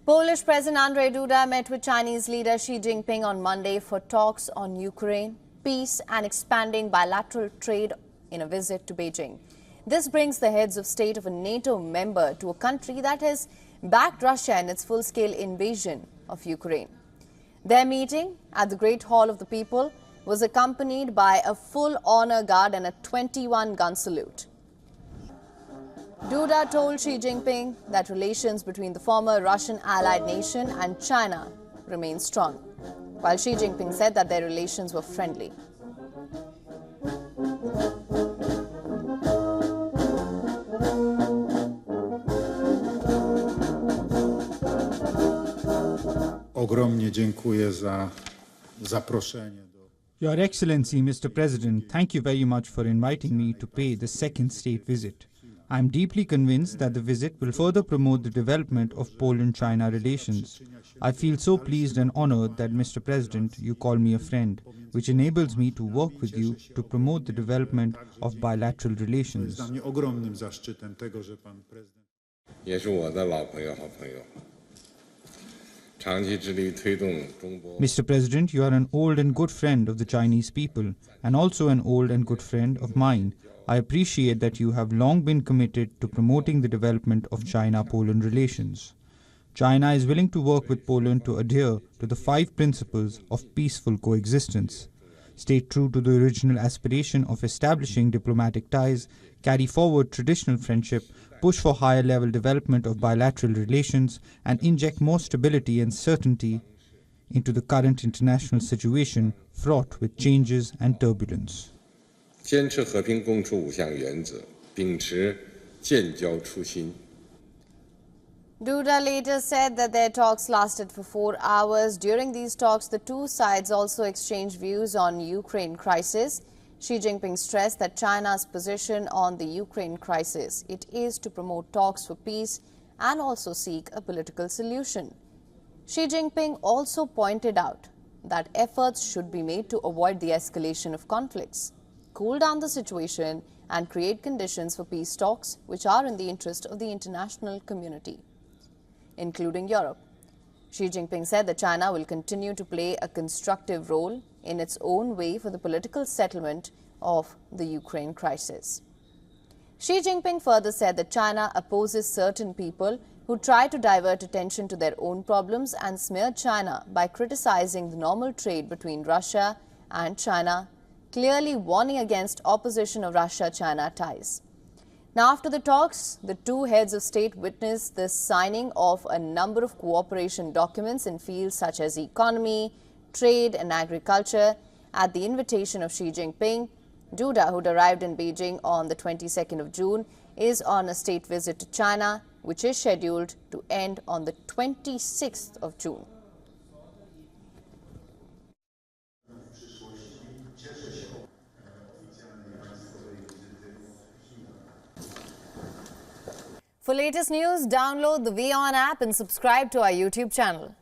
Polish President Andrzej Duda met with Chinese leader Xi Jinping on Monday for talks on Ukraine, peace and expanding bilateral trade in a visit to Beijing. This brings the heads of state of a NATO member to a country that has backed Russia in its full-scale invasion of Ukraine. Their meeting at the Great Hall of the People was accompanied by a full honor guard and a 21-gun salute. Duda told Xi Jinping that relations between the former Russian allied nation and China remain strong, while Xi Jinping said that their relations were friendly. Ogromnie dziękuję za zaproszenie. Your Excellency, Mr. President, thank you very much for inviting me to pay the second state visit. I am deeply convinced that the visit will further promote the development of Poland-China relations. I feel so pleased and honored that, Mr. President, you call me a friend, which enables me to work with you to promote the development of bilateral relations. Dla mnie ogromnym zaszczytem tego, że pan prezydent 也是我的老朋友、好朋友。 Mr. President, you are an old and good friend of the Chinese people, and also an old and good friend of mine. I appreciate that you have long been committed to promoting the development of China-Poland relations. China is willing to work with Poland to adhere to the 5 principles of peaceful coexistence. Stay true to the original aspiration of establishing diplomatic ties, carry forward traditional friendship, push for higher level development of bilateral relations, and inject more stability and certainty into the current international situation fraught with changes and turbulence. 坚持和平共处5项原则，秉持建交初心。 Duda later said that their talks lasted for 4 hours. During these talks, the two sides also exchanged views on Ukraine crisis. Xi Jinping stressed that China's position on the Ukraine crisis, it is to promote talks for peace and also seek a political solution. Xi Jinping also pointed out that efforts should be made to avoid the escalation of conflicts, cool down the situation and create conditions for peace talks which are in the interest of the international community, including Europe. Xi Jinping said that China will continue to play a constructive role in its own way for the political settlement of the Ukraine crisis. Xi Jinping further said that China opposes certain people who try to divert attention to their own problems and smear China by criticizing the normal trade between Russia and China, clearly warning against opposition of Russia-China ties. Now, after the talks, the two heads of state witnessed the signing of a number of cooperation documents in fields such as economy, trade and agriculture at the invitation of Xi Jinping. Duda, who'd arrived in Beijing on the 22nd of June, is on a state visit to China, which is scheduled to end on the 26th of June. For latest news, download the WION app and subscribe to our YouTube channel.